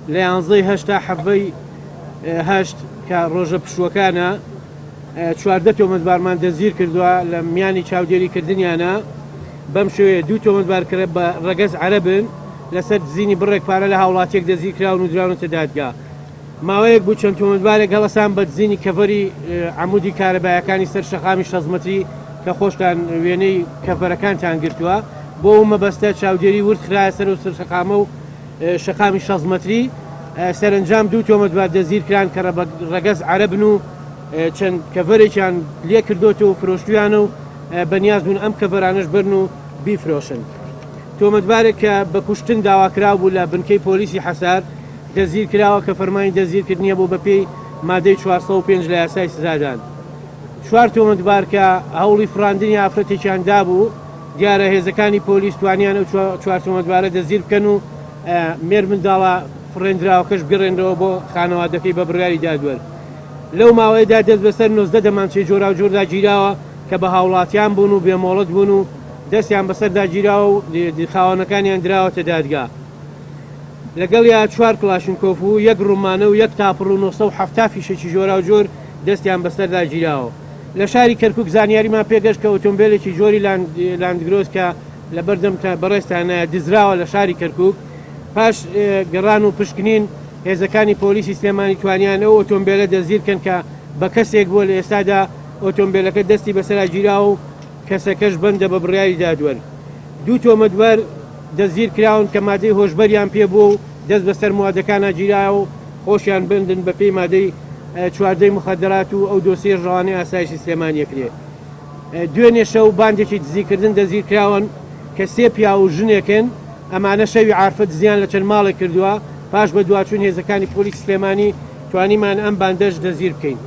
لە 11 تا 7 کە ڕۆژە پشوەکانە 14 تۆمەتبارمان دەزیر کردووە لە میانی چاودێریکردنیانە بەم شوێ 2 تۆمەتبارکرە بە ڕەگەز عەرەبن لەسەر دزینی بڕێک پارە لە هاوڵاتیەک دەزیر کراون و دراونەتە دادگا. ماوەیەک بوو چەند تۆمەتبارێک هەڵەسان بە دزینی کەڤەری عەمودی کارەبایەکانی سەر شەقامی 6 مەتری کە خۆشتان وێنەی کەڤەرەکانتان گرتووە بۆ ئەو مەبەستە چاودێری ورد خرایە سەر و سەر شەقامە و شەقامی 6 مەتری. سەرنجام 2 تۆمەتبار دەزیر کران کە ڕەگەز عەرەبن و چەند کەڤەرێکیان لێ کردوتە و فرۆشتویانە و بەنیاز بوون ئەم کەڤەرانش برن و بیفرۆشن. تۆمەتبارێک کە بە کوشتن داواکرا بوو لە بنکەی پۆلیسی حەسار دەزیر کراوە کە فەرمانی دەزیرکردنیە بۆ بەپێی مادەی 405 لە یاسای سزادان. 4 تۆمەتبار کە هەوڵی فڕاندنی ئافرەتێکیان دابوو دیارە هێزەکانی پۆلیس توانیان ئەو 4 تۆمەتبارە دەزیر بکەن و مێر منداڵە فڕێنراوەکەش بگەڕێنەوە بۆ خانەوادەکەی بە بڕیاری دادوەر. لەو ماوەیەدا دەست بەسەر 19 دەمانچەی جۆرا و جۆردا گیراوە کە بە هاوڵاتیان بوون و بێمۆڵەت بوون و دەستیان بەسەردا گیراوە و خاوەنەکانیان دراوەتە دادگا. لەگەڵ یا 4 کلاشنکۆف و 1 ڕومانە و 1 تاپڕ و 970 فیشێکی جۆرا و جۆر دەستیان بەسەردا گیراوە. لە شاری کەرکووک زانیاریمان پێگەشت کە ئۆتۆمبیلێکی جۆری لاندگرۆز کە لە بەردەم بەڕێستانە دزراوە لە شاری کەرکووک پاش گەڕان و پشکنین هێزەکانی پۆلیسی سلێمانی توانیان ئەو ئۆتۆمبیلە دەزیرکەن کە بە کەسێک بووە لە ئێستادا ئۆتۆمبیلەکە دەستی بەسەرا گیراوە و کەسەکەش بەندە بە بڕیاری دادوەر. 2 تۆمەتبەر دەزیر کراون کە مادەی هۆشبەریان پێبوو و دەست بەسەر موادەکانە گیراوە و خۆشیان بندن بە پێی مادەی 14 مخدرات و ئەو دۆسیە ڕەوانەی ئاسایشی سلێمانی یەکرێ. دوێنێ شەو باندێکی دزیکردن دەزیر کراون کە 3 پیا و ژنێکن ئەمانە شەوی عارفە دزیان لە چەند ماڵێک کردووە پاش بە دواچوون هێزەکانی پۆلیس سلێمانی توانیمان ئەم باندەش دەزیر بکەین.